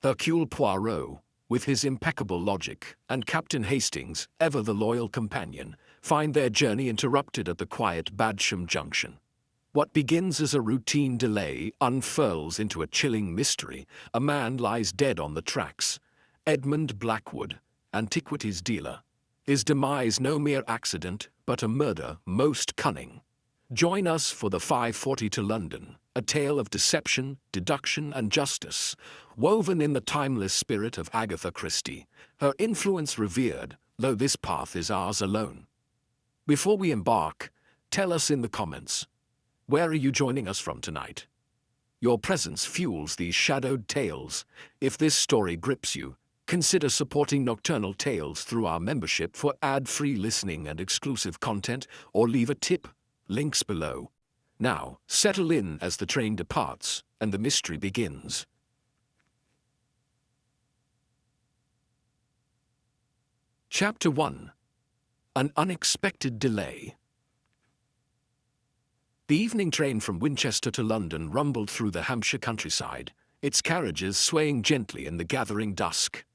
Hercule Poirot, with his impeccable logic, and Captain Hastings, ever the loyal companion, find their journey interrupted at the quiet Badsham Junction. What begins as a routine delay unfurls into a chilling mystery. A man lies dead on the tracks. Edmund Blackwood, antiquities dealer. His demise no mere accident, but a murder most cunning. Join us for the 5:40 to London, a tale of deception, deduction, and justice, woven in the timeless spirit of Agatha Christie, her influence revered, though this path is ours alone. Before we embark, tell us in the comments, where are you joining us from tonight? Your presence fuels these shadowed tales. If this story grips you, consider supporting Nocturnal Tales through our membership for ad-free listening and exclusive content, or leave a tip. Links below. Now, settle in as the train departs and the mystery begins. Chapter 1. An Unexpected Delay. The evening train from Winchester to London rumbled through the Hampshire countryside, its carriages swaying gently in the gathering dusk.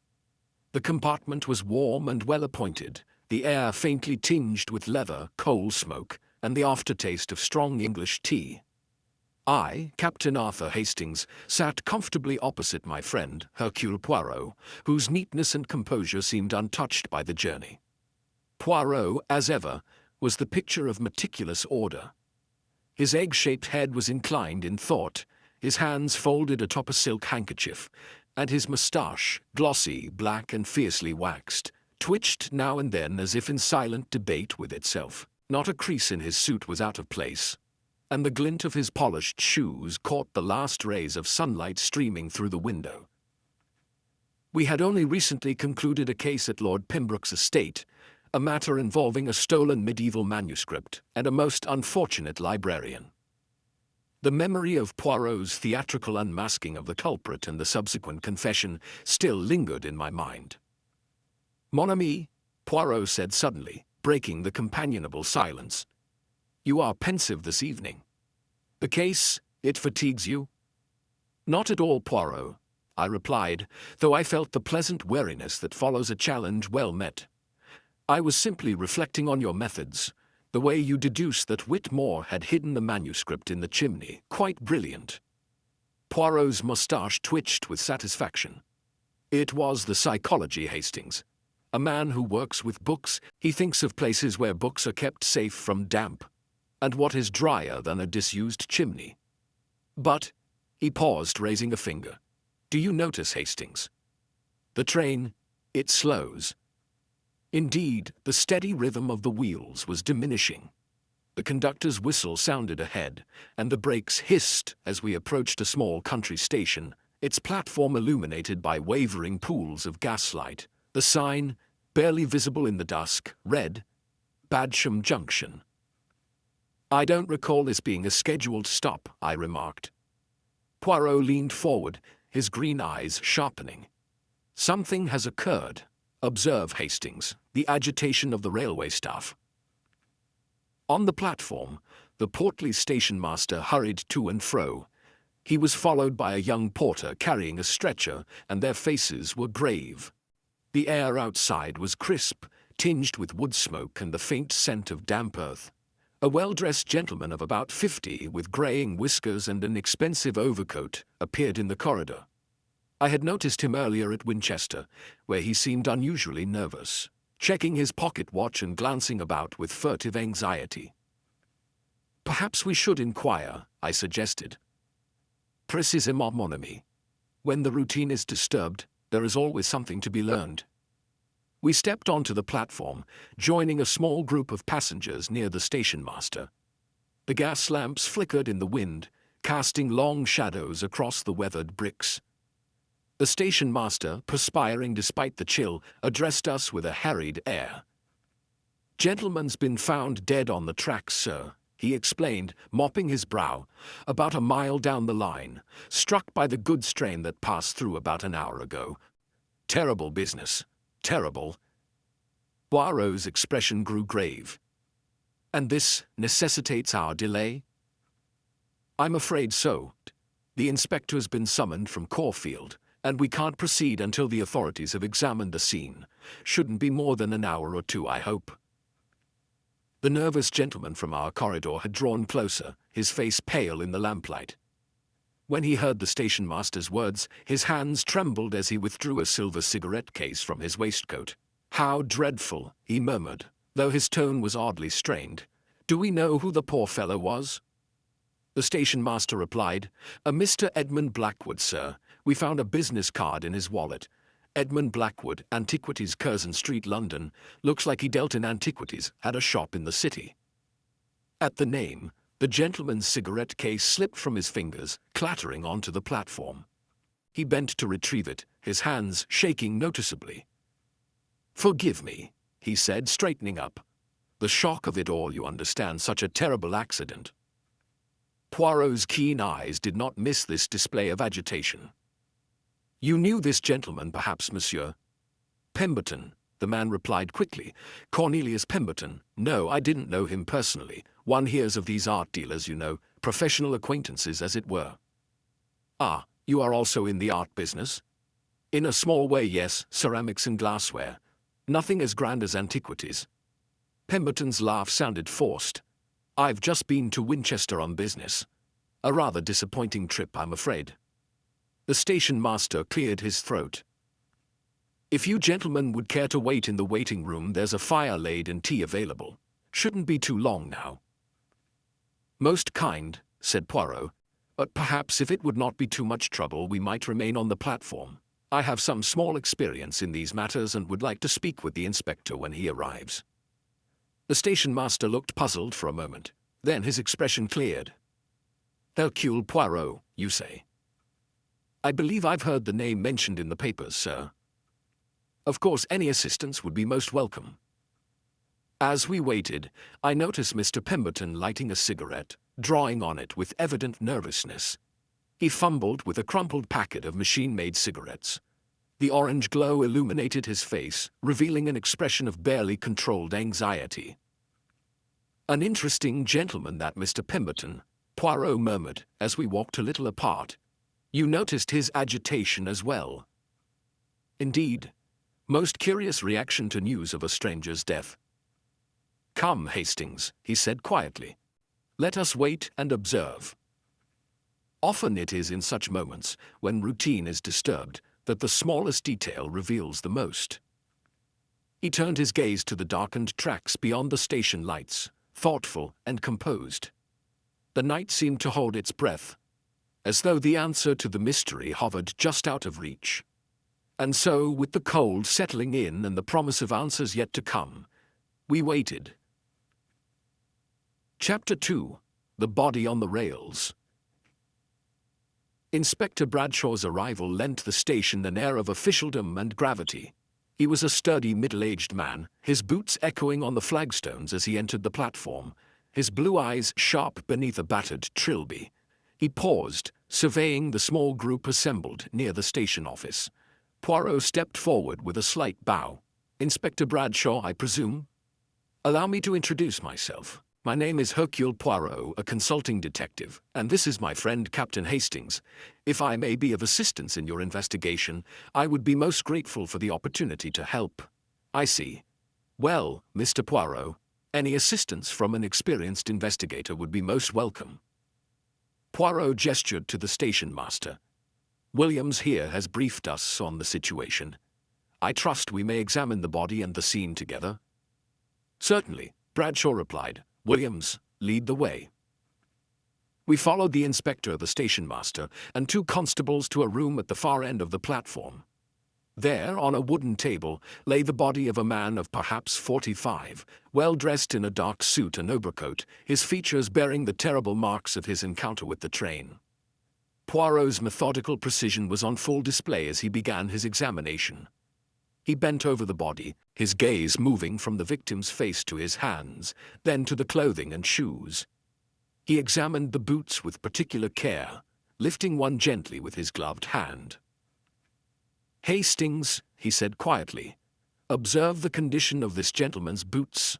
The compartment was warm and well-appointed, the air faintly tinged with leather, coal smoke, and the aftertaste of strong English tea. I, Captain Arthur Hastings, sat comfortably opposite my friend, Hercule Poirot, whose neatness and composure seemed untouched by the journey. Poirot, as ever, was the picture of meticulous order. His egg-shaped head was inclined in thought, his hands folded atop a silk handkerchief, and his moustache, glossy, black and fiercely waxed, twitched now and then as if in silent debate with itself. Not a crease in his suit was out of place, and the glint of his polished shoes caught the last rays of sunlight streaming through the window. We had only recently concluded a case at Lord Pembroke's estate, a matter involving a stolen medieval manuscript and a most unfortunate librarian. The memory of Poirot's theatrical unmasking of the culprit and the subsequent confession still lingered in my mind. "Mon ami," Poirot said suddenly, breaking the companionable silence. "You are pensive this evening. The case, it fatigues you?" "Not at all, Poirot," I replied, though I felt the pleasant weariness that follows a challenge well met. "I was simply reflecting on your methods, the way you deduced that Whitmore had hidden the manuscript in the chimney, quite brilliant." Poirot's moustache twitched with satisfaction. "It was the psychology, Hastings. A man who works with books, he thinks of places where books are kept safe from damp. And what is drier than a disused chimney? But," he paused, raising a finger, "do you notice, Hastings? The train, it slows." Indeed, the steady rhythm of the wheels was diminishing. The conductor's whistle sounded ahead, and the brakes hissed as we approached a small country station, its platform illuminated by wavering pools of gaslight. The sign, barely visible in the dusk, read, "Badsham Junction." "I don't recall this being a scheduled stop," I remarked. Poirot leaned forward, his green eyes sharpening. "Something has occurred. Observe, Hastings, the agitation of the railway staff." On the platform, the portly station master hurried to and fro. He was followed by a young porter carrying a stretcher, and their faces were grave. The air outside was crisp, tinged with wood smoke and the faint scent of damp earth. A well-dressed gentleman of about 50, with graying whiskers and an expensive overcoat, appeared in the corridor. I had noticed him earlier at Winchester, where he seemed unusually nervous, checking his pocket watch and glancing about with furtive anxiety. "Perhaps we should inquire," I suggested. "Précisément, mon ami. When the routine is disturbed, there is always something to be learned." We stepped onto the platform, joining a small group of passengers near the station master. The gas lamps flickered in the wind, casting long shadows across the weathered bricks. The station master, perspiring despite the chill, addressed us with a harried air. "Gentleman's been found dead on the tracks, sir," he explained, mopping his brow, "about a mile down the line, struck by the goods train that passed through about an hour ago. Terrible business, terrible." Poirot's expression grew grave. "And this necessitates our delay?" "I'm afraid so. The inspector's been summoned from Caulfield, and we can't proceed until the authorities have examined the scene. Shouldn't be more than an hour or two, I hope." The nervous gentleman from our corridor had drawn closer, his face pale in the lamplight. When he heard the station master's words, his hands trembled as he withdrew a silver cigarette case from his waistcoat. "How dreadful," he murmured, though his tone was oddly strained. "Do we know who the poor fellow was?" The station master replied, "A Mr. Edmund Blackwood, sir. We found a business card in his wallet. Edmund Blackwood, Antiquities, Curzon Street, London. Looks like he dealt in antiquities, had a shop in the city." At the name, the gentleman's cigarette case slipped from his fingers, clattering onto the platform. He bent to retrieve it, his hands shaking noticeably. "Forgive me," he said, straightening up. "The shock of it all, you understand, such a terrible accident." Poirot's keen eyes did not miss this display of agitation. "You knew this gentleman, perhaps, monsieur?" "Pemberton," the man replied quickly. "Cornelius Pemberton. No, I didn't know him personally. One hears of these art dealers, you know, professional acquaintances, as it were." "Ah, you are also in the art business?" "In a small way, yes, ceramics and glassware. Nothing as grand as antiquities." Pemberton's laugh sounded forced. "I've just been to Winchester on business. A rather disappointing trip, I'm afraid." The station master cleared his throat. "If you gentlemen would care to wait in the waiting room, there's a fire laid and tea available. Shouldn't be too long now." "Most kind," said Poirot, "but perhaps if it would not be too much trouble, we might remain on the platform. I have some small experience in these matters and would like to speak with the inspector when he arrives." The station master looked puzzled for a moment. Then his expression cleared. "Hercule Poirot, you say?" "I believe I've heard the name mentioned in the papers, sir." "Of course, any assistance would be most welcome." As we waited, I noticed Mr. Pemberton lighting a cigarette, drawing on it with evident nervousness. He fumbled with a crumpled packet of machine-made cigarettes. The orange glow illuminated his face, revealing an expression of barely controlled anxiety. "An interesting gentleman, that Mr. Pemberton," Poirot murmured as we walked a little apart. "You noticed his agitation as well?" "Indeed. Most curious reaction to news of a stranger's death." "Come, Hastings," he said quietly. "Let us wait and observe." Often it is in such moments, when routine is disturbed, that the smallest detail reveals the most. He turned his gaze to the darkened tracks beyond the station lights, thoughtful and composed. The night seemed to hold its breath, as though the answer to the mystery hovered just out of reach. And so, with the cold settling in and the promise of answers yet to come, we waited. Chapter 2. The Body on the Rails. Inspector Bradshaw's arrival lent the station an air of officialdom and gravity. He was a sturdy middle-aged man, his boots echoing on the flagstones as he entered the platform, his blue eyes sharp beneath a battered trilby. He paused, surveying the small group assembled near the station office. Poirot stepped forward with a slight bow. "Inspector Bradshaw, I presume?" "Allow me to introduce myself. My name is Hercule Poirot, a consulting detective, and this is my friend Captain Hastings. If I may be of assistance in your investigation, I would be most grateful for the opportunity to help." "I see. Well, Mr. Poirot, any assistance from an experienced investigator would be most welcome." Poirot gestured to the station master. "Williams here has briefed us on the situation. I trust we may examine the body and the scene together." "Certainly," Bradshaw replied. "Williams, lead the way." We followed the inspector, the station master, and two constables to a room at the far end of the platform. There, on a wooden table, lay the body of a man of perhaps 45, well dressed in a dark suit and overcoat, his features bearing the terrible marks of his encounter with the train. Poirot's methodical precision was on full display as he began his examination. He bent over the body, his gaze moving from the victim's face to his hands, then to the clothing and shoes. He examined the boots with particular care, lifting one gently with his gloved hand. "Hastings," he said quietly, "observe the condition of this gentleman's boots."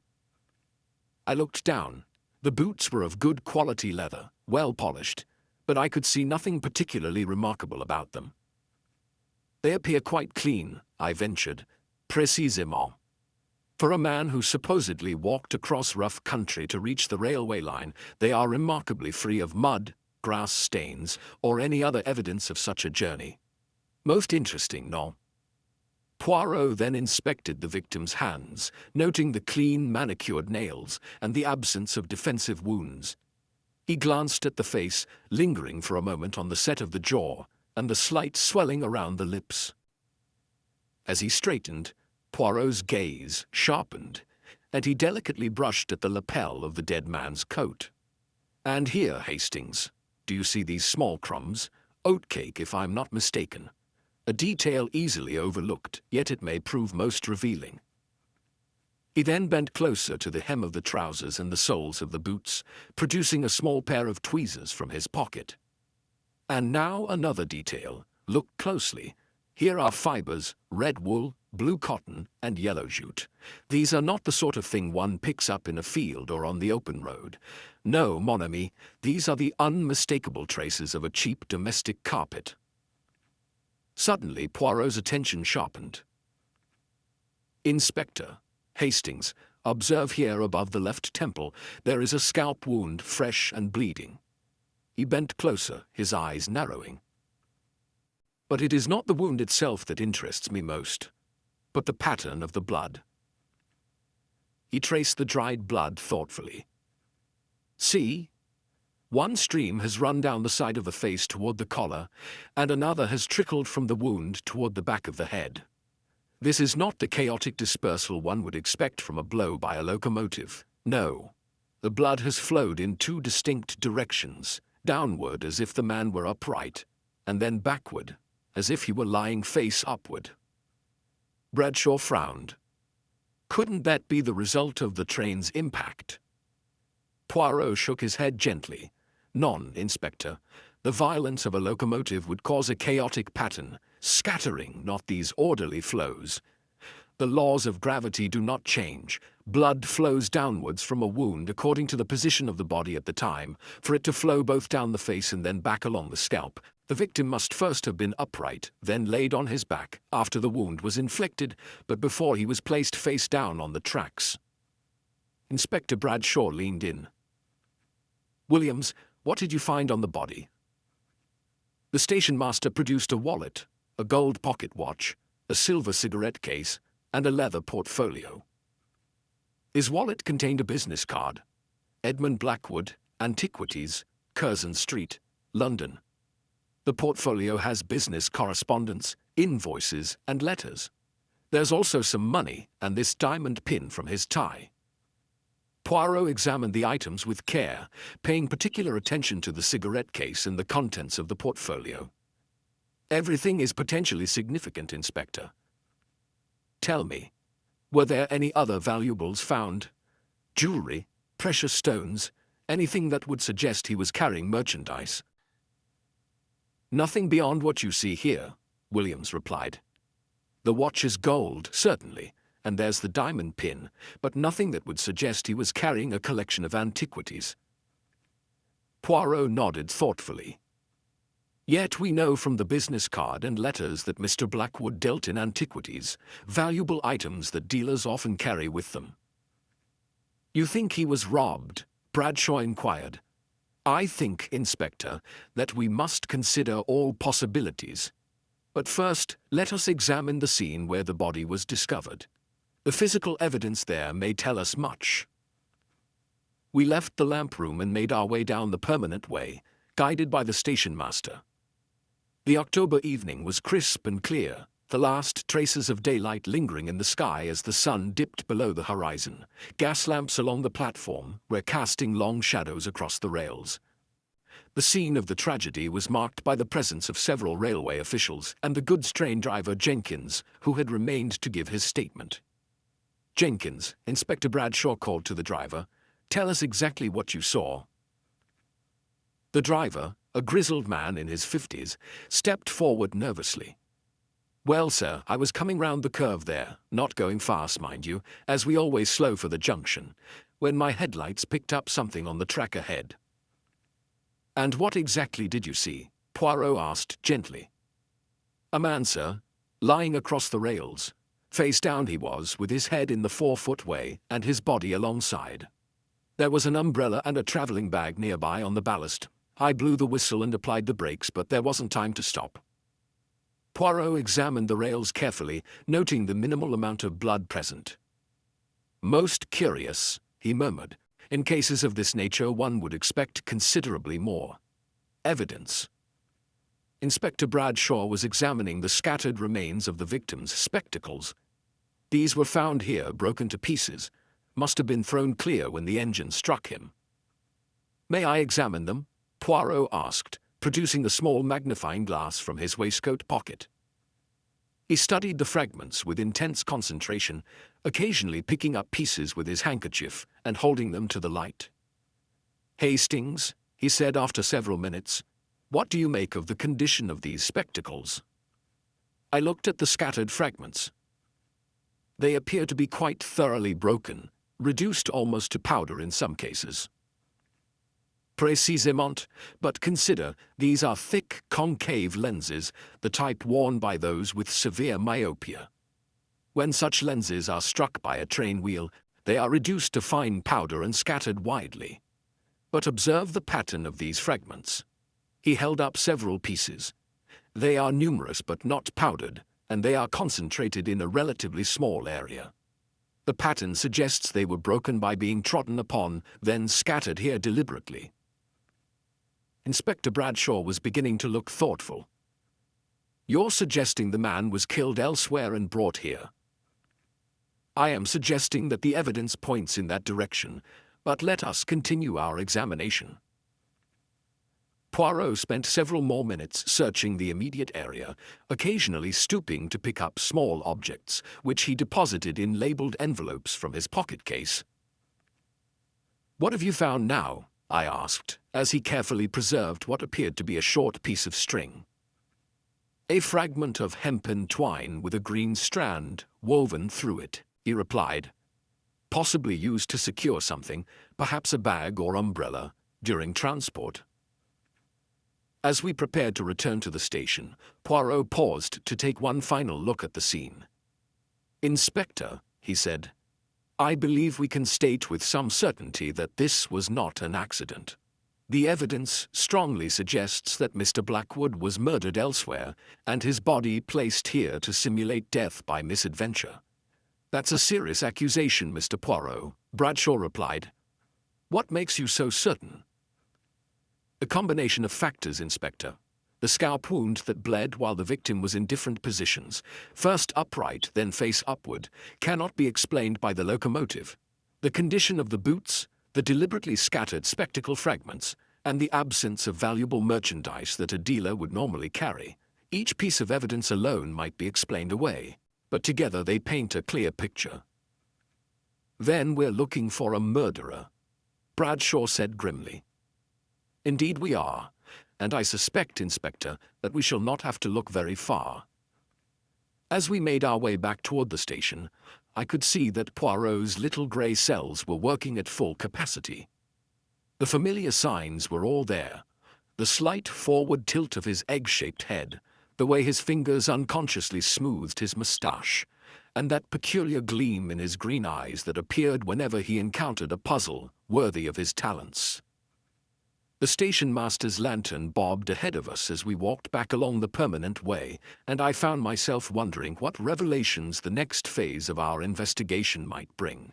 I looked down. The boots were of good quality leather, well polished, but I could see nothing particularly remarkable about them. They appear quite clean, I ventured. Précisément. For a man who supposedly walked across rough country to reach the railway line, they are remarkably free of mud, grass stains, or any other evidence of such a journey. Most interesting, no? Poirot then inspected the victim's hands, noting the clean, manicured nails and the absence of defensive wounds. He glanced at the face, lingering for a moment on the set of the jaw and the slight swelling around the lips. As he straightened, Poirot's gaze sharpened, and he delicately brushed at the lapel of the dead man's coat. "And here, Hastings, do you see these small crumbs? Oatcake, if I'm not mistaken. A detail easily overlooked, yet it may prove most revealing." He then bent closer to the hem of the trousers and the soles of the boots, producing a small pair of tweezers from his pocket. "And now another detail. Look closely. Here are fibers, red wool, blue cotton, and yellow jute. These are not the sort of thing one picks up in a field or on the open road. No, mon ami, these are the unmistakable traces of a cheap domestic carpet." Suddenly, Poirot's attention sharpened. "Inspector Hastings, observe here above the left temple, there is a scalp wound, fresh and bleeding." He bent closer, his eyes narrowing. "But it is not the wound itself that interests me most, but the pattern of the blood." He traced the dried blood thoughtfully. "See? One stream has run down the side of the face toward the collar, and another has trickled from the wound toward the back of the head. This is not the chaotic dispersal one would expect from a blow by a locomotive. No, the blood has flowed in two distinct directions, downward as if the man were upright, and then backward, as if he were lying face upward." Bradshaw frowned. "Couldn't that be the result of the train's impact?" Poirot shook his head gently. "Non, Inspector. The violence of a locomotive would cause a chaotic pattern, scattering, not these orderly flows. The laws of gravity do not change. Blood flows downwards from a wound according to the position of the body at the time. For it to flow both down the face and then back along the scalp, the victim must first have been upright, then laid on his back, after the wound was inflicted, but before he was placed face down on the tracks." Inspector Bradshaw leaned in. "Williams, what did you find on the body?" The station master produced a wallet, a gold pocket watch, a silver cigarette case, and a leather portfolio. His wallet contained a business card. "Edmund Blackwood, Antiquities, Curzon Street, London." The portfolio has business correspondence, invoices, and letters. There's also some money and this diamond pin from his tie. Poirot examined the items with care, paying particular attention to the cigarette case and the contents of the portfolio. "Everything is potentially significant, Inspector. Tell me, were there any other valuables found? Jewelry, precious stones, anything that would suggest he was carrying merchandise?" "Nothing beyond what you see here," Williams replied. "The watch is gold, certainly, and there's the diamond pin, but nothing that would suggest he was carrying a collection of antiquities." Poirot nodded thoughtfully. "Yet we know from the business card and letters that Mr. Blackwood dealt in antiquities, valuable items that dealers often carry with them." "You think he was robbed?" Bradshaw inquired. "I think, Inspector, that we must consider all possibilities. But first, let us examine the scene where the body was discovered. The physical evidence there may tell us much." We left the lamp room and made our way down the permanent way, guided by the station master. The October evening was crisp and clear, the last traces of daylight lingering in the sky as the sun dipped below the horizon. Gas lamps along the platform were casting long shadows across the rails. The scene of the tragedy was marked by the presence of several railway officials and the goods train driver Jenkins, who had remained to give his statement. "Jenkins," Inspector Bradshaw called to the driver, "tell us exactly what you saw." The driver, a grizzled man in his 50s, stepped forward nervously. "Well, sir, I was coming round the curve there, not going fast, mind you, as we always slow for the junction, when my headlights picked up something on the track ahead." "And what exactly did you see?" Poirot asked gently. "A man, sir, Lying across the rails, face down he was, with his head in the 4-foot way and his body alongside. There was an umbrella and a traveling bag nearby on the ballast. I blew the whistle and applied the brakes, but there wasn't time to stop. Poirot examined the rails carefully, noting the minimal amount of blood present. "Most curious," he murmured. "In cases of this nature one would expect considerably more evidence." Inspector Bradshaw was examining the scattered remains of the victim's spectacles. These were found here, broken to pieces. Must have been thrown clear when the engine struck him. "May I examine them?" Poirot asked, producing a small magnifying glass from his waistcoat pocket. He studied the fragments with intense concentration, occasionally picking up pieces with his handkerchief and holding them to the light. "Hastings," he said after several minutes, "what do you make of the condition of these spectacles?" I looked at the scattered fragments. "They appear to be quite thoroughly broken, reduced almost to powder in some cases." "Précisément, but consider, these are thick, concave lenses, the type worn by those with severe myopia. When such lenses are struck by a train wheel, they are reduced to fine powder and scattered widely. But observe the pattern of these fragments." He held up several pieces. "They are numerous but not powdered, and they are concentrated in a relatively small area. The pattern suggests they were broken by being trodden upon, then scattered here deliberately." Inspector Bradshaw was beginning to look thoughtful. "You're suggesting the man was killed elsewhere and brought here?" "I am suggesting that the evidence points in that direction, but let us continue our examination." Poirot spent several more minutes searching the immediate area, occasionally stooping to pick up small objects, which he deposited in labeled envelopes from his pocket case. "What have you found now?" I asked, as he carefully preserved what appeared to be a short piece of string. "A fragment of hempen twine with a green strand woven through it," he replied. "Possibly used to secure something, perhaps a bag or umbrella, during transport." As we prepared to return to the station, Poirot paused to take one final look at the scene. "Inspector," he said, "I believe we can state with some certainty that this was not an accident. The evidence strongly suggests that Mr. Blackwood was murdered elsewhere, and his body placed here to simulate death by misadventure." "That's a serious accusation, Mr. Poirot," Bradshaw replied. "What makes you so certain?" "A combination of factors, Inspector. The scalp wound that bled while the victim was in different positions, first upright, then face upward, cannot be explained by the locomotive. The condition of the boots, the deliberately scattered spectacle fragments, and the absence of valuable merchandise that a dealer would normally carry. Each piece of evidence alone might be explained away, but together they paint a clear picture." "Then we're looking for a murderer," Bradshaw said grimly. "Indeed we are. And I suspect, Inspector, that we shall not have to look very far." As we made our way back toward the station, I could see that Poirot's little grey cells were working at full capacity. The familiar signs were all there: the slight forward tilt of his egg-shaped head, the way his fingers unconsciously smoothed his moustache, and that peculiar gleam in his green eyes that appeared whenever he encountered a puzzle worthy of his talents. The station master's lantern bobbed ahead of us as we walked back along the permanent way, and I found myself wondering what revelations the next phase of our investigation might bring.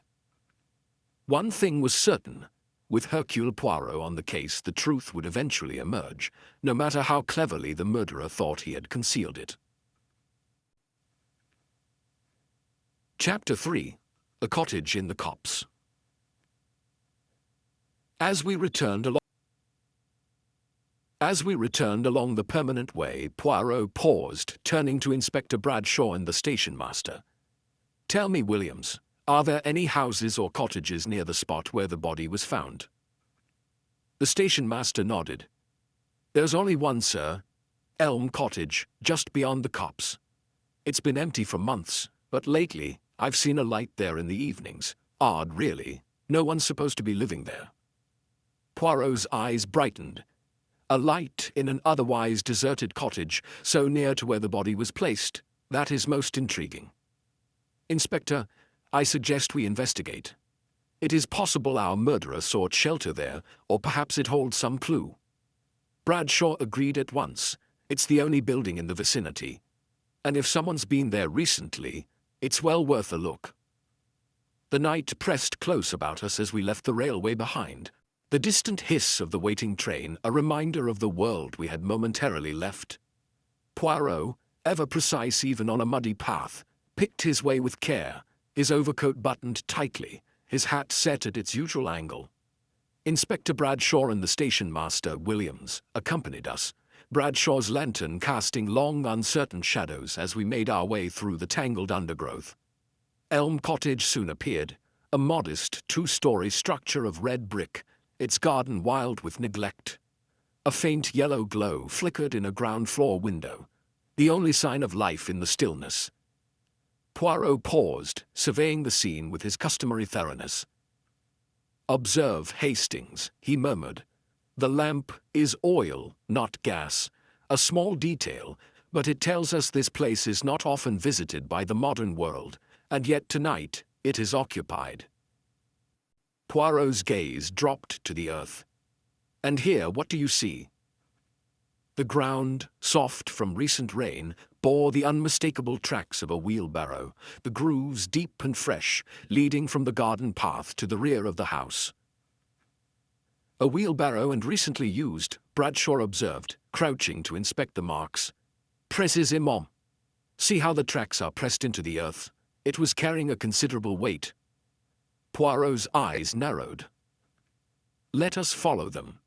One thing was certain: with Hercule Poirot on the case, the truth would eventually emerge, no matter how cleverly the murderer thought he had concealed it. Chapter 3: The Cottage in the Copse. As we returned along the permanent way, Poirot paused, turning to Inspector Bradshaw and the station master. "Tell me, Williams, are there any houses or cottages near the spot where the body was found?" The station master nodded. "There's only one, sir. Elm Cottage, just beyond the copse. It's been empty for months, but lately I've seen a light there in the evenings. Odd, really. No one's supposed to be living there." Poirot's eyes brightened. A light in an otherwise deserted cottage, so near to where the body was placed. That is most intriguing. Inspector, I suggest we investigate. It is possible our murderer sought shelter there, or perhaps it holds some clue. Bradshaw agreed at once. It's the only building in the vicinity. And if someone's been there recently, it's well worth a look. The night pressed close about us as we left the railway behind. The distant hiss of the waiting train, a reminder of the world we had momentarily left. Poirot, ever precise even on a muddy path, picked his way with care, his overcoat buttoned tightly, his hat set at its usual angle. Inspector Bradshaw and the station master, Williams, accompanied us, Bradshaw's lantern casting long, uncertain shadows as we made our way through the tangled undergrowth. Elm Cottage soon appeared, a modest two-story structure of red brick, its garden wild with neglect. A faint yellow glow flickered in a ground-floor window, the only sign of life in the stillness. Poirot paused, surveying the scene with his customary thoroughness. "Observe, Hastings," he murmured. "The lamp is oil, not gas. A small detail, but it tells us this place is not often visited by the modern world, and yet tonight it is occupied." Poirot's gaze dropped to the earth. "And here, what do you see?" The ground, soft from recent rain, bore the unmistakable tracks of a wheelbarrow, the grooves deep and fresh, leading from the garden path to the rear of the house. "A wheelbarrow and recently used," Bradshaw observed, crouching to inspect the marks. "Précisément. See how the tracks are pressed into the earth. It was carrying a considerable weight." Poirot's eyes narrowed. "Let us follow them."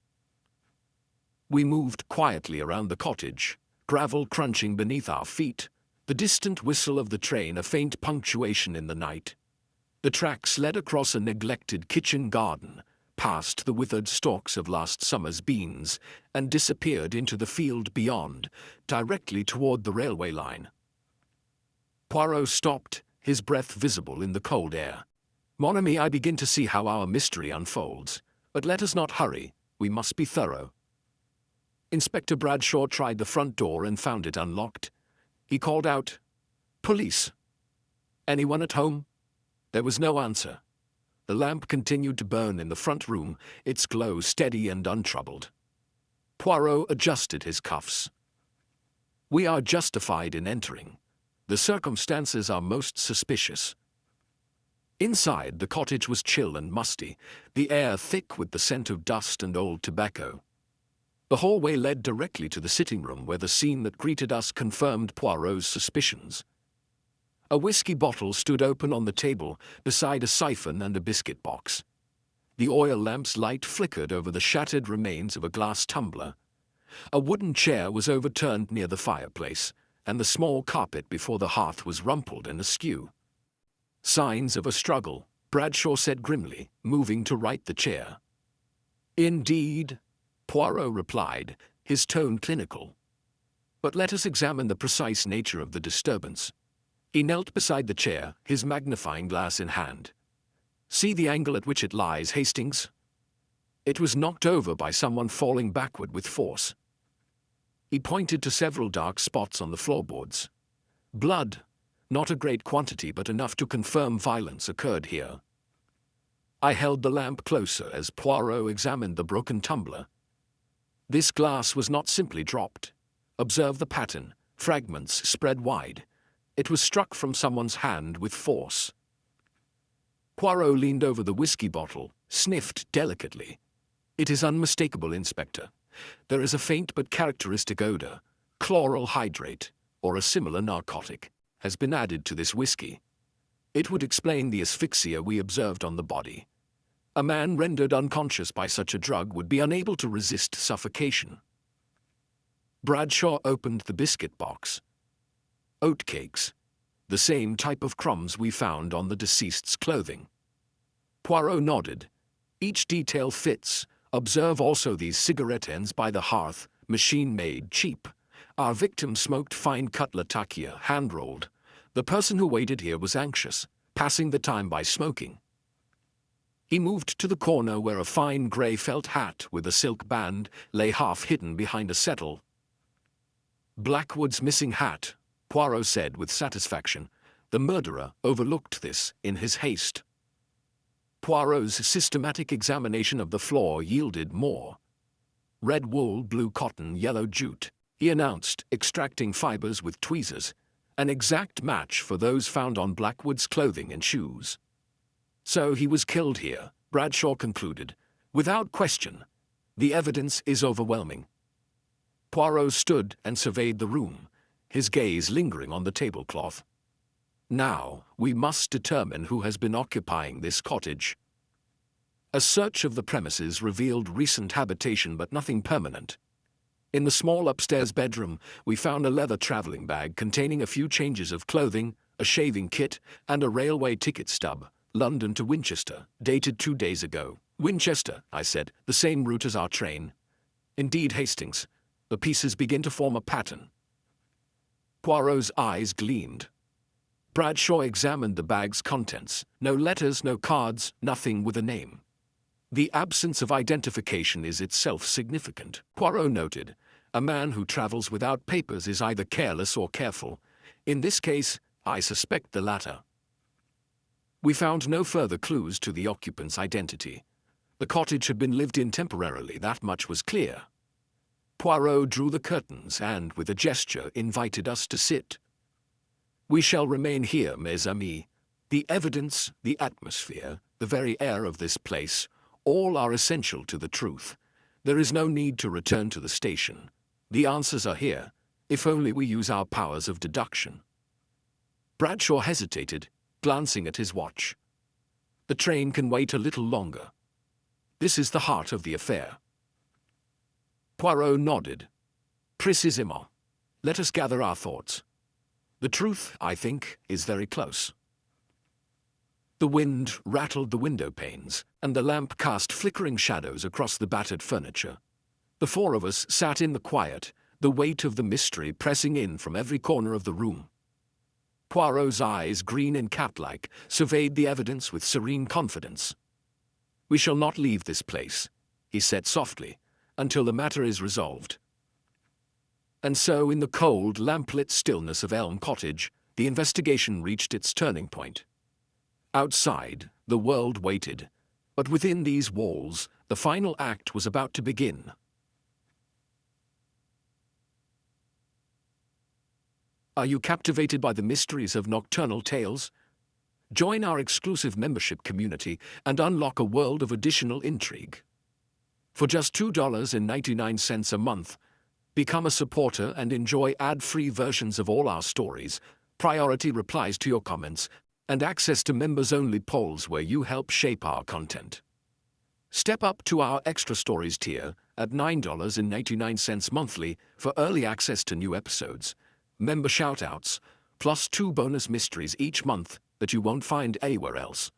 We moved quietly around the cottage, gravel crunching beneath our feet, the distant whistle of the train a faint punctuation in the night. The tracks led across a neglected kitchen garden, past the withered stalks of last summer's beans, and disappeared into the field beyond, directly toward the railway line. Poirot stopped, his breath visible in the cold air. "Mon ami, I begin to see how our mystery unfolds, but let us not hurry, we must be thorough." Inspector Bradshaw tried the front door and found it unlocked. He called out, "Police! Anyone at home?" There was no answer. The lamp continued to burn in the front room, its glow steady and untroubled. Poirot adjusted his cuffs. "We are justified in entering. The circumstances are most suspicious." Inside, the cottage was chill and musty, the air thick with the scent of dust and old tobacco. The hallway led directly to the sitting room where the scene that greeted us confirmed Poirot's suspicions. A whiskey bottle stood open on the table beside a siphon and a biscuit box. The oil lamp's light flickered over the shattered remains of a glass tumbler. A wooden chair was overturned near the fireplace, and the small carpet before the hearth was rumpled and askew. "Signs of a struggle," Bradshaw said grimly, moving to right the chair. "Indeed," Poirot replied, his tone clinical. "But let us examine the precise nature of the disturbance." He knelt beside the chair, his magnifying glass in hand. "See the angle at which it lies, Hastings? It was knocked over by someone falling backward with force." He pointed to several dark spots on the floorboards. "Blood, not a great quantity but enough to confirm violence occurred here." I held the lamp closer as Poirot examined the broken tumbler. "This glass was not simply dropped. Observe the pattern, fragments spread wide. It was struck from someone's hand with force." Poirot leaned over the whiskey bottle, sniffed delicately. "It is unmistakable, Inspector. There is a faint but characteristic odor. Chloral hydrate, or a similar narcotic, has been added to this whiskey. It would explain the asphyxia we observed on the body. A man rendered unconscious by such a drug would be unable to resist suffocation." Bradshaw opened the biscuit box. "Oatcakes. The same type of crumbs we found on the deceased's clothing." Poirot nodded. "Each detail fits. Observe also these cigarette ends by the hearth, machine-made, cheap. Our victim smoked fine-cut latakia, hand-rolled. The person who waited here was anxious, passing the time by smoking." He moved to the corner where a fine grey felt hat with a silk band lay half hidden behind a settle. "Blackwood's missing hat," Poirot said with satisfaction. The murderer overlooked this in his haste. Poirot's systematic examination of the floor yielded more. Red wool, blue cotton, yellow jute, he announced, extracting fibers with tweezers, an exact match for those found on Blackwood's clothing and shoes. So he was killed here, Bradshaw concluded. Without question, the evidence is overwhelming. Poirot stood and surveyed the room, his gaze lingering on the tablecloth. Now, we must determine who has been occupying this cottage. A search of the premises revealed recent habitation but nothing permanent. In the small upstairs bedroom, we found a leather traveling bag containing a few changes of clothing, a shaving kit, and a railway ticket stub, London to Winchester, dated 2 days ago. Winchester, I said, the same route as our train. Indeed, Hastings. The pieces begin to form a pattern. Poirot's eyes gleamed. Bradshaw examined the bag's contents. No letters, no cards, nothing with a name. The absence of identification is itself significant, Poirot noted. A man who travels without papers is either careless or careful. In this case, I suspect the latter. We found no further clues to the occupant's identity. The cottage had been lived in temporarily, that much was clear. Poirot drew the curtains and, with a gesture, invited us to sit. We shall remain here, mes amis. The evidence, the atmosphere, the very air of this place, all are essential to the truth. There is no need to return to the station. The answers are here, if only we use our powers of deduction. Bradshaw hesitated, glancing at his watch. The train can wait a little longer. This is the heart of the affair. Poirot nodded. Précisément. Let us gather our thoughts. The truth, I think, is very close. The wind rattled the window panes, and the lamp cast flickering shadows across the battered furniture. The four of us sat in the quiet, the weight of the mystery pressing in from every corner of the room. Poirot's eyes, green and cat-like, surveyed the evidence with serene confidence. We shall not leave this place, he said softly, until the matter is resolved. And so, in the cold, lamplit stillness of Elm Cottage, the investigation reached its turning point. Outside, the world waited, but within these walls, the final act was about to begin. Are you captivated by the mysteries of nocturnal tales? Join our exclusive membership community and unlock a world of additional intrigue. For just $2.99 a month, become a supporter and enjoy ad-free versions of all our stories, priority replies to your comments, and access to members-only polls where you help shape our content. Step up to our Extra Stories tier at $9.99 monthly for early access to new episodes, member shoutouts, plus 2 bonus mysteries each month that you won't find anywhere else.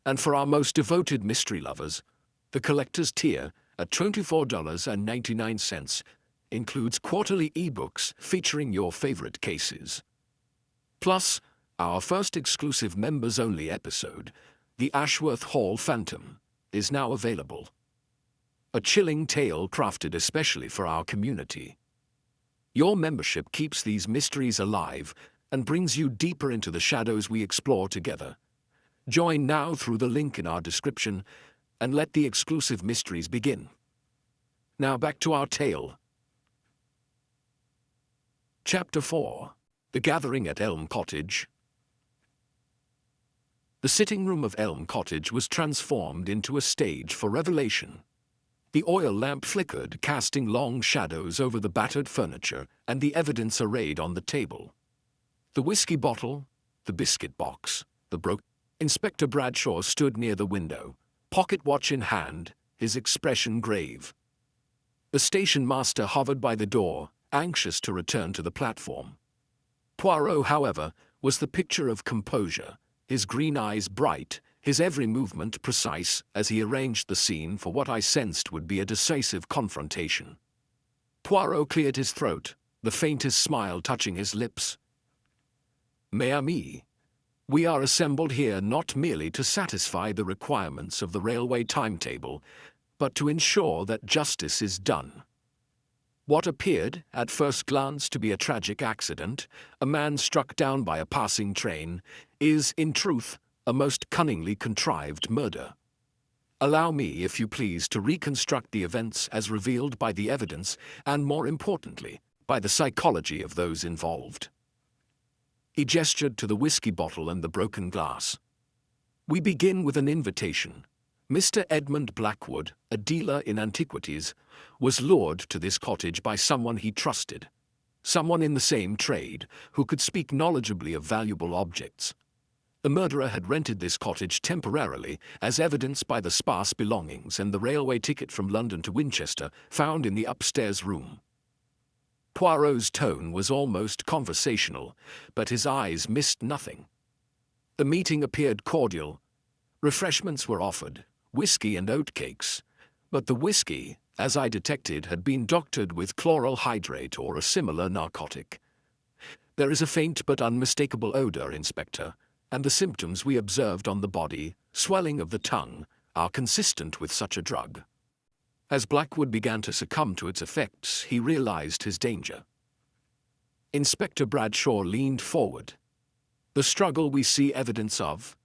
And for our most devoted mystery lovers, the Collector's tier at $24.99 includes quarterly ebooks featuring your favorite cases. Plus, our first exclusive members-only episode, The Ashworth Hall Phantom, is now available. A chilling tale crafted especially for our community. Your membership keeps these mysteries alive and brings you deeper into the shadows we explore together. Join now through the link in our description and let the exclusive mysteries begin. Now back to our tale. Chapter 4. The Gathering at Elm Cottage. The sitting room of Elm Cottage was transformed into a stage for revelation. The oil lamp flickered, casting long shadows over the battered furniture and the evidence arrayed on the table. The whiskey bottle, the biscuit box, the broken... Inspector Bradshaw stood near the window, pocket watch in hand, his expression grave. The station master hovered by the door, anxious to return to the platform. Poirot, however, was the picture of composure, his green eyes bright, his every movement precise as he arranged the scene for what I sensed would be a decisive confrontation. Poirot cleared his throat, the faintest smile touching his lips. Mes amis, we are assembled here not merely to satisfy the requirements of the railway timetable, but to ensure that justice is done. What appeared, at first glance, to be a tragic accident, a man struck down by a passing train, is, in truth, a most cunningly contrived murder. Allow me, if you please, to reconstruct the events as revealed by the evidence and, more importantly, by the psychology of those involved. He gestured to the whiskey bottle and the broken glass. We begin with an invitation. Mr. Edmund Blackwood, a dealer in antiquities, was lured to this cottage by someone he trusted, someone in the same trade, who could speak knowledgeably of valuable objects. The murderer had rented this cottage temporarily, as evidenced by the sparse belongings and the railway ticket from London to Winchester found in the upstairs room. Poirot's tone was almost conversational, but his eyes missed nothing. The meeting appeared cordial. Refreshments were offered, whiskey and oatcakes, but the whiskey, as I detected, had been doctored with chloral hydrate or a similar narcotic. There is a faint but unmistakable odor, Inspector, and the symptoms we observed on the body, swelling of the tongue, are consistent with such a drug. As Blackwood began to succumb to its effects, he realized his danger. Inspector Bradshaw leaned forward. The struggle we see evidence of?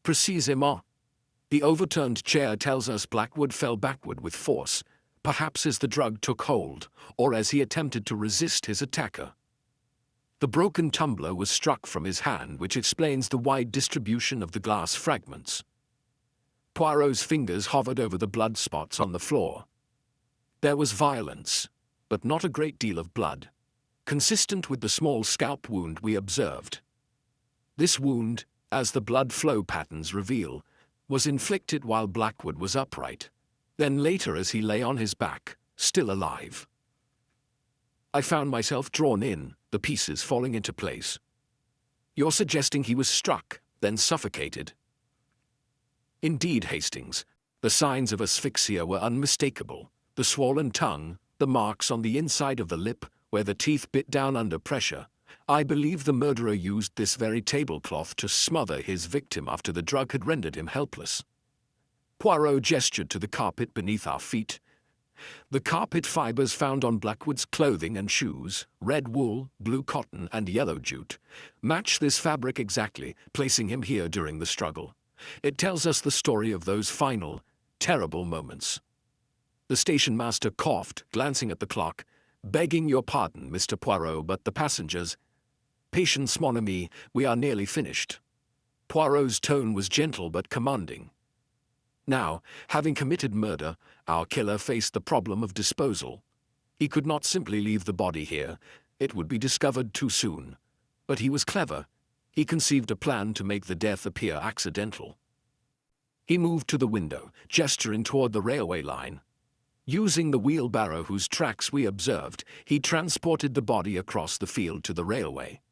Précisément. The overturned chair tells us Blackwood fell backward with force, perhaps as the drug took hold, or as he attempted to resist his attacker. The broken tumbler was struck from his hand, which explains the wide distribution of the glass fragments. Poirot's fingers hovered over the blood spots on the floor. There was violence, but not a great deal of blood, consistent with the small scalp wound we observed. This wound, as the blood flow patterns reveal, was inflicted while Blackwood was upright, then later as he lay on his back, still alive. I found myself drawn in, the pieces falling into place. You're suggesting he was struck, then suffocated? Indeed, Hastings, the signs of asphyxia were unmistakable. The swollen tongue, the marks on the inside of the lip, where the teeth bit down under pressure. I believe the murderer used this very tablecloth to smother his victim after the drug had rendered him helpless. Poirot gestured to the carpet beneath our feet. The carpet fibers found on Blackwood's clothing and shoes, red wool, blue cotton, and yellow jute, match this fabric exactly, placing him here during the struggle. It tells us the story of those final, terrible moments. The station master coughed, glancing at the clock. Begging your pardon, Mr. Poirot, but the passengers— Patience, mon ami, we are nearly finished. Poirot's tone was gentle but commanding. Now, having committed murder, our killer faced the problem of disposal. He could not simply leave the body here. It would be discovered too soon. But he was clever. He conceived a plan to make the death appear accidental. He moved to the window, gesturing toward the railway line. Using the wheelbarrow whose tracks we observed, he transported the body across the field to the railway.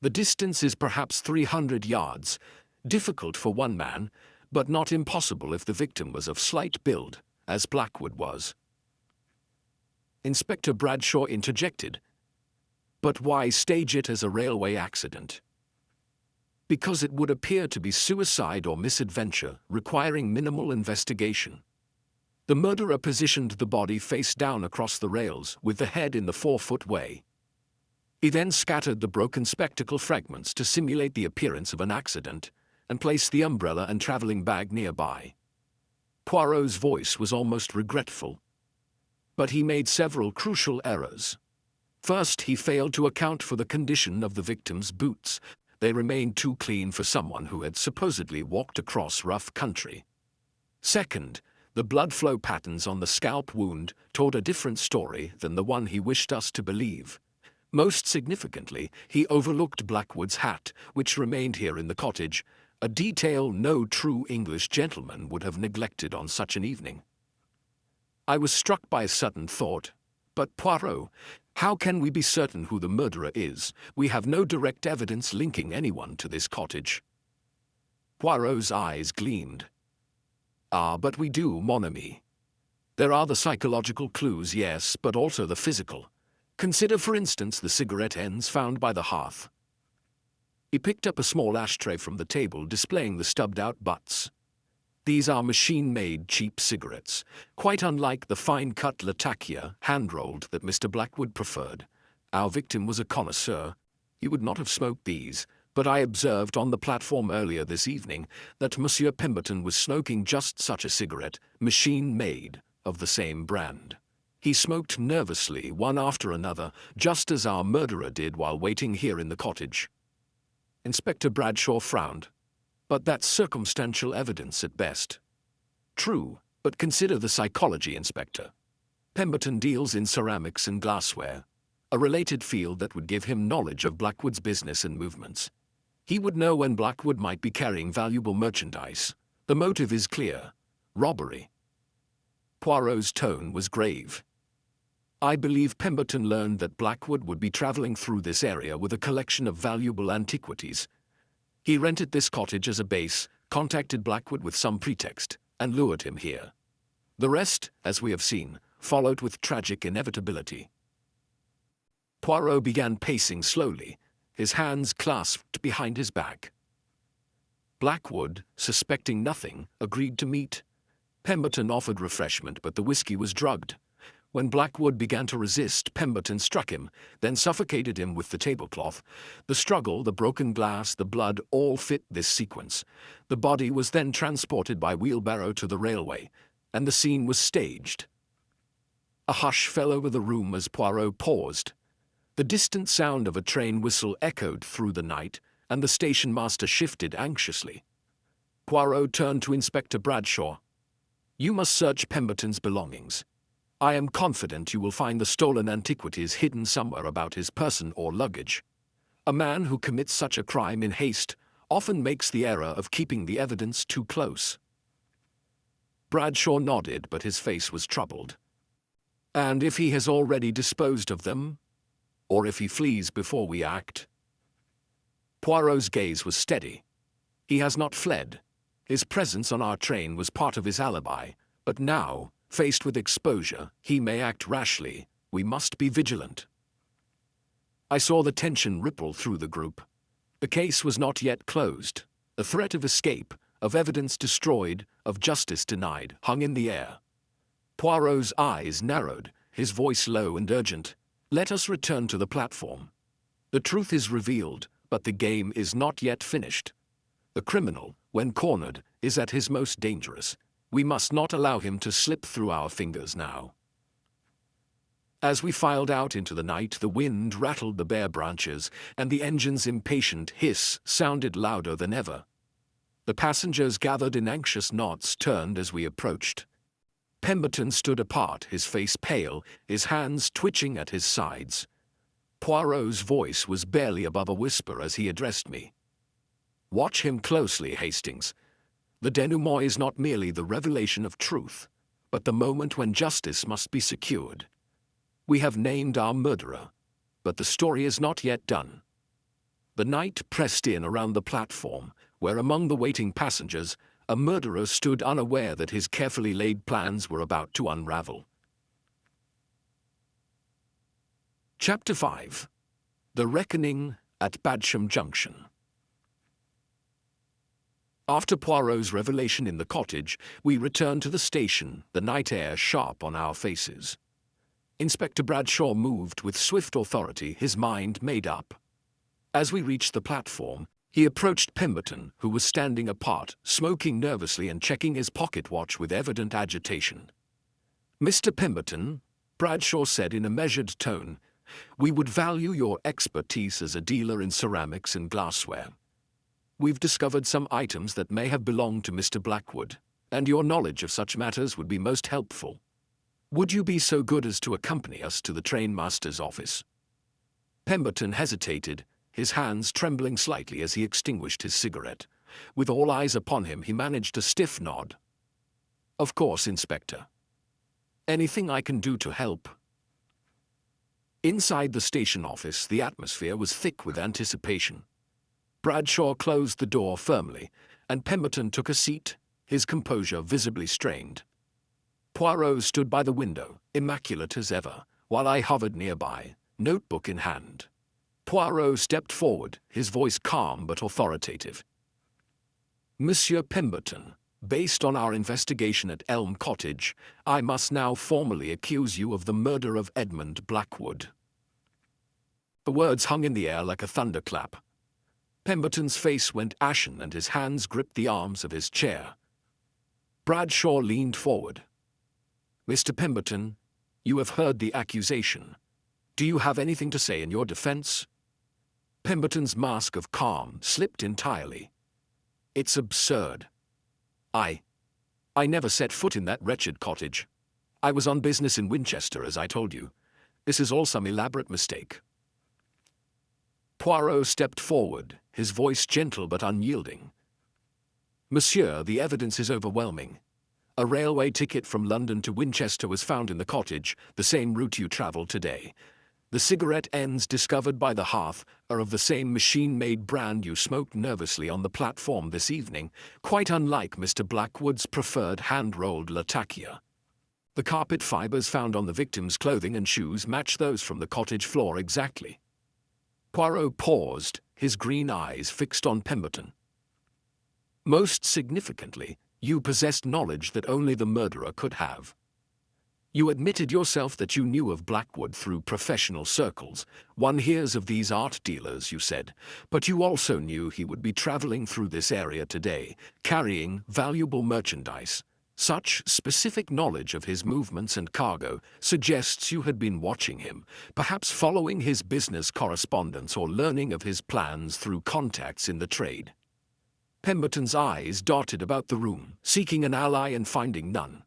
The distance is perhaps 300 yards, difficult for one man, but not impossible if the victim was of slight build, as Blackwood was. Inspector Bradshaw interjected. But why stage it as a railway accident? Because it would appear to be suicide or misadventure, requiring minimal investigation. The murderer positioned the body face down across the rails, with the head in the 4-foot way. He then scattered the broken spectacle fragments to simulate the appearance of an accident, and placed the umbrella and traveling bag nearby. Poirot's voice was almost regretful. But he made several crucial errors. First, he failed to account for the condition of the victim's boots. They remained too clean for someone who had supposedly walked across rough country. Second, the blood flow patterns on the scalp wound told a different story than the one he wished us to believe. Most significantly, he overlooked Blackwood's hat, which remained here in the cottage, a detail no true English gentleman would have neglected on such an evening. I was struck by a sudden thought. But Poirot, how can we be certain who the murderer is? We have no direct evidence linking anyone to this cottage. Poirot's eyes gleamed. Ah, but we do, mon ami. There are the psychological clues, yes, but also the physical. Consider, for instance, the cigarette ends found by the hearth. He picked up a small ashtray from the table, displaying the stubbed-out butts. These are machine-made cheap cigarettes, quite unlike the fine-cut Latakia hand-rolled that Mr. Blackwood preferred. Our victim was a connoisseur. He would not have smoked these, but I observed on the platform earlier this evening that Monsieur Pemberton was smoking just such a cigarette, machine-made, of the same brand. He smoked nervously, one after another, just as our murderer did while waiting here in the cottage. Inspector Bradshaw frowned. But that's circumstantial evidence at best. True, but consider the psychology, Inspector. Pemberton deals in ceramics and glassware, a related field that would give him knowledge of Blackwood's business and movements. He would know when Blackwood might be carrying valuable merchandise. The motive is clear: robbery. Poirot's tone was grave. I believe Pemberton learned that Blackwood would be traveling through this area with a collection of valuable antiquities. He rented this cottage as a base, contacted Blackwood with some pretext, and lured him here. The rest, as we have seen, followed with tragic inevitability. Poirot began pacing slowly, his hands clasped behind his back. Blackwood, suspecting nothing, agreed to meet. Pemberton offered refreshment, but the whiskey was drugged. When Blackwood began to resist, Pemberton struck him, then suffocated him with the tablecloth. The struggle, the broken glass, the blood all fit this sequence. The body was then transported by wheelbarrow to the railway, and the scene was staged. A hush fell over the room as Poirot paused. The distant sound of a train whistle echoed through the night, and the station master shifted anxiously. Poirot turned to Inspector Bradshaw. You must search Pemberton's belongings. I am confident you will find the stolen antiquities hidden somewhere about his person or luggage. A man who commits such a crime in haste often makes the error of keeping the evidence too close. Bradshaw nodded, but his face was troubled. And if he has already disposed of them? Or if he flees before we act? Poirot's gaze was steady. He has not fled. His presence on our train was part of his alibi, but now, faced with exposure, he may act rashly. We must be vigilant. I saw the tension ripple through the group. The case was not yet closed. The threat of escape, of evidence destroyed, of justice denied, hung in the air. Poirot's eyes narrowed, his voice low and urgent. Let us return to the platform. The truth is revealed, but the game is not yet finished. The criminal, when cornered, is at his most dangerous. We must not allow him to slip through our fingers now. As we filed out into the night, the wind rattled the bare branches, and the engine's impatient hiss sounded louder than ever. The passengers gathered in anxious knots turned as we approached. Pemberton stood apart, his face pale, his hands twitching at his sides. Poirot's voice was barely above a whisper as he addressed me. Watch him closely, Hastings. The denouement is not merely the revelation of truth, but the moment when justice must be secured. We have named our murderer, but the story is not yet done. The night pressed in around the platform, where among the waiting passengers, a murderer stood unaware that his carefully laid plans were about to unravel. Chapter 5. The Reckoning at Badsham Junction. After Poirot's revelation in the cottage, we returned to the station, the night air sharp on our faces. Inspector Bradshaw moved with swift authority, his mind made up. As we reached the platform, he approached Pemberton, who was standing apart, smoking nervously and checking his pocket watch with evident agitation. Mr. Pemberton, Bradshaw said in a measured tone, we would value your expertise as a dealer in ceramics and glassware. We've discovered some items that may have belonged to Mr. Blackwood, and your knowledge of such matters would be most helpful. Would you be so good as to accompany us to the trainmaster's office? Pemberton hesitated, his hands trembling slightly as he extinguished his cigarette. With all eyes upon him, he managed a stiff nod. Of course, Inspector. Anything I can do to help? Inside the station office, the atmosphere was thick with anticipation. Bradshaw closed the door firmly, and Pemberton took a seat, his composure visibly strained. Poirot stood by the window, immaculate as ever, while I hovered nearby, notebook in hand. Poirot stepped forward, his voice calm but authoritative. Monsieur Pemberton, based on our investigation at Elm Cottage, I must now formally accuse you of the murder of Edmund Blackwood." The words hung in the air like a thunderclap. Pemberton's face went ashen and his hands gripped the arms of his chair. Bradshaw leaned forward. "Mr. Pemberton, you have heard the accusation. Do you have anything to say in your defense?" Pemberton's mask of calm slipped entirely. "It's absurd. I never set foot in that wretched cottage. I was on business in Winchester, as I told you. This is all some elaborate mistake." Poirot stepped forward, his voice gentle but unyielding. "Monsieur, the evidence is overwhelming. A railway ticket from London to Winchester was found in the cottage, the same route you travelled today. The cigarette ends discovered by the hearth are of the same machine-made brand you smoked nervously on the platform this evening, quite unlike Mr. Blackwood's preferred hand-rolled Latakia. The carpet fibers found on the victim's clothing and shoes match those from the cottage floor exactly." Poirot paused, his green eyes fixed on Pemberton. "Most significantly, you possessed knowledge that only the murderer could have. You admitted yourself that you knew of Blackwood through professional circles. One hears of these art dealers, you said, but you also knew he would be traveling through this area today, carrying valuable merchandise. Such specific knowledge of his movements and cargo suggests you had been watching him, perhaps following his business correspondence or learning of his plans through contacts in the trade." Pemberton's eyes darted about the room, seeking an ally and finding none.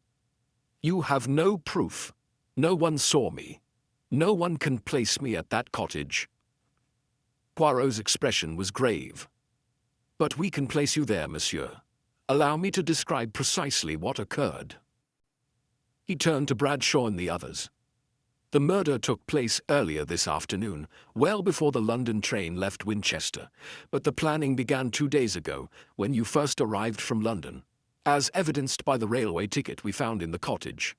"You have no proof. No one saw me. No one can place me at that cottage." Poirot's expression was grave. "But we can place you there, monsieur. Allow me to describe precisely what occurred." He turned to Bradshaw and the others. "The murder took place earlier this afternoon, well before the London train left Winchester, but the planning began 2 days ago, when you first arrived from London, as evidenced by the railway ticket we found in the cottage."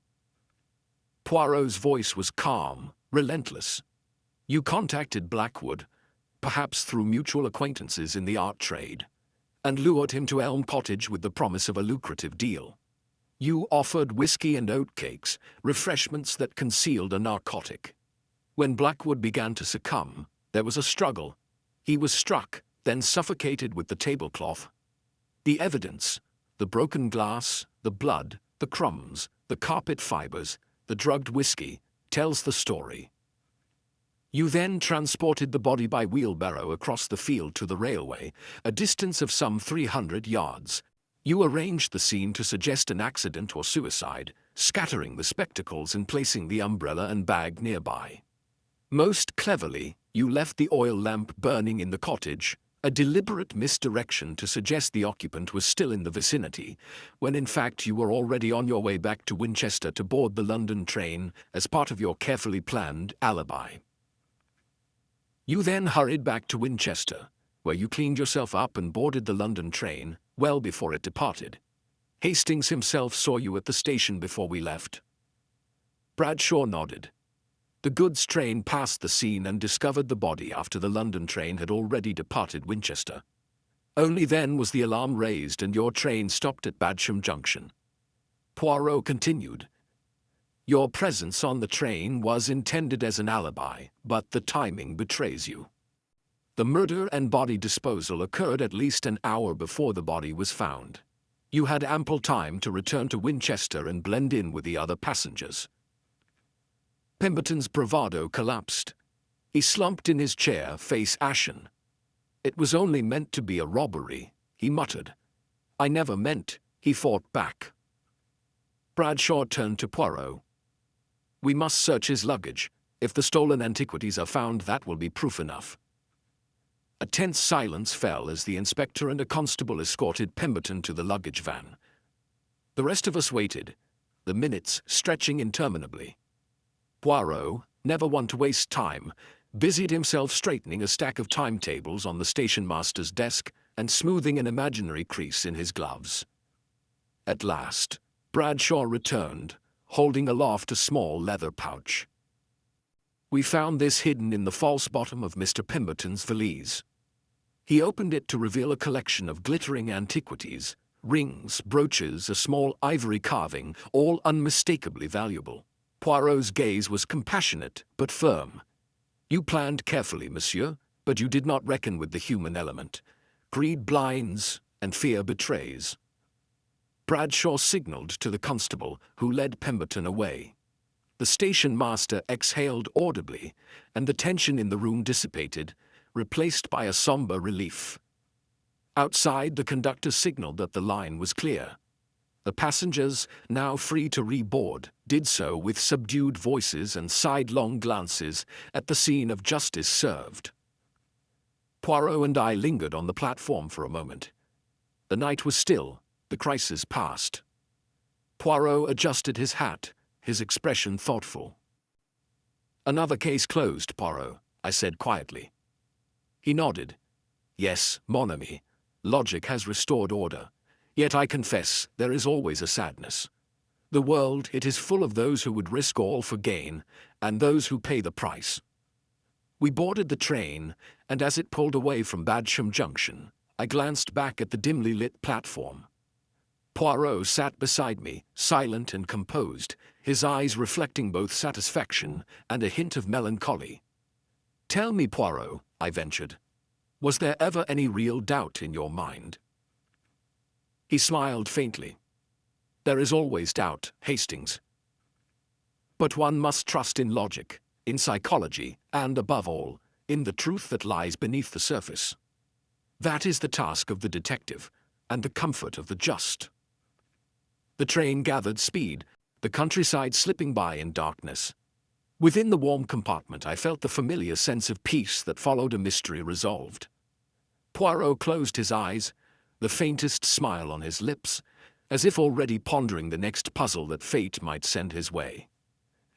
Poirot's voice was calm, relentless. "You contacted Blackwood, perhaps through mutual acquaintances in the art trade, and lured him to Elm Cottage with the promise of a lucrative deal. You offered whiskey and oatcakes, refreshments that concealed a narcotic. When Blackwood began to succumb, there was a struggle. He was struck, then suffocated with the tablecloth. The evidence, the broken glass, the blood, the crumbs, the carpet fibers, the drugged whiskey, tells the story. You then transported the body by wheelbarrow across the field to the railway, a distance of some 300 yards. You arranged the scene to suggest an accident or suicide, scattering the spectacles and placing the umbrella and bag nearby. Most cleverly, you left the oil lamp burning in the cottage, a deliberate misdirection to suggest the occupant was still in the vicinity, when in fact you were already on your way back to Winchester to board the London train as part of your carefully planned alibi. You then hurried back to Winchester, where you cleaned yourself up and boarded the London train well before it departed. Hastings himself saw you at the station before we left." Bradshaw nodded. "The goods train passed the scene and discovered the body after the London train had already departed Winchester. Only then was the alarm raised and your train stopped at Badsham Junction." Poirot continued. "Your presence on the train was intended as an alibi, but the timing betrays you. The murder and body disposal occurred at least an hour before the body was found. You had ample time to return to Winchester and blend in with the other passengers." Pemberton's bravado collapsed. He slumped in his chair, face ashen. "It was only meant to be a robbery," he muttered. "I never meant," he fought back. Bradshaw turned to Poirot. "We must search his luggage. If the stolen antiquities are found, that will be proof enough." A tense silence fell as the inspector and a constable escorted Pemberton to the luggage van. The rest of us waited, the minutes stretching interminably. Poirot, never one to waste time, busied himself straightening a stack of timetables on the station master's desk and smoothing an imaginary crease in his gloves. At last, Bradshaw returned, holding aloft a small leather pouch. "We found this hidden in the false bottom of Mr. Pemberton's valise." He opened it to reveal a collection of glittering antiquities, Rings, brooches, a small ivory carving, all unmistakably valuable. Poirot's gaze was compassionate but firm. "You planned carefully, monsieur, but you did not reckon with the human element. Greed blinds, and fear betrays." Bradshaw signaled to the constable, who led Pemberton away. The station master exhaled audibly, and the tension in the room dissipated, replaced by a somber relief. Outside, the conductor signaled that the line was clear. The passengers, now free to reboard, did so with subdued voices and sidelong glances at the scene of justice served. Poirot and I lingered on the platform for a moment. The night was still, the crisis past. Poirot adjusted his hat, his expression thoughtful. "Another case closed, Poirot," I said quietly. He nodded. "Yes, mon ami. Logic has restored order. Yet I confess there is always a sadness. The world, it is full of those who would risk all for gain, and those who pay the price." We boarded the train, and as it pulled away from Badsham Junction, I glanced back at the dimly lit platform. Poirot sat beside me, silent and composed, his eyes reflecting both satisfaction and a hint of melancholy. "Tell me, Poirot," I ventured, "was there ever any real doubt in your mind?" He smiled faintly. "There is always doubt, Hastings. But one must trust in logic, in psychology, and above all, in the truth that lies beneath the surface. That is the task of the detective, and the comfort of the just." The train gathered speed, the countryside slipping by in darkness. Within the warm compartment I felt the familiar sense of peace that followed a mystery resolved. Poirot closed his eyes, the faintest smile on his lips, as if already pondering the next puzzle that fate might send his way.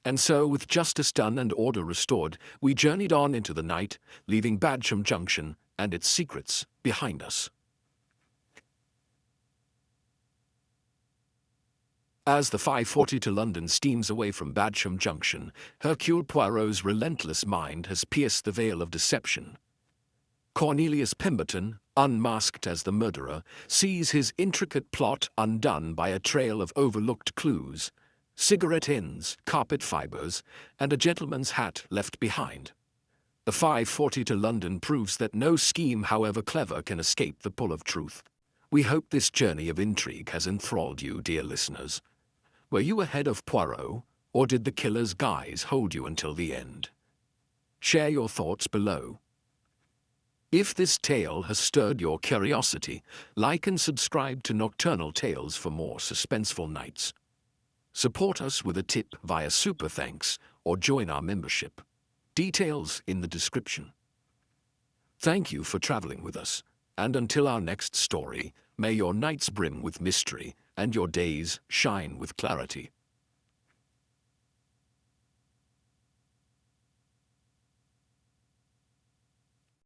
And so, with justice done and order restored, we journeyed on into the night, leaving Badsham Junction and its secrets behind us. As the 5:40 to London steams away from Badsham Junction, Hercule Poirot's relentless mind has pierced the veil of deception. Cornelius Pemberton, unmasked as the murderer, sees his intricate plot undone by a trail of overlooked clues, cigarette ends, carpet fibers, and a gentleman's hat left behind. The 5:40 to London proves that no scheme, however clever, can escape the pull of truth. We hope this journey of intrigue has enthralled you, dear listeners. Were you ahead of Poirot, or did the killer's guise hold you until the end? Share your thoughts below. If this tale has stirred your curiosity, like and subscribe to Nocturnal Tales for more suspenseful nights. Support us with a tip via Super Thanks or join our membership. Details in the description. Thank you for traveling with us, and until our next story, may your nights brim with mystery and your days shine with clarity.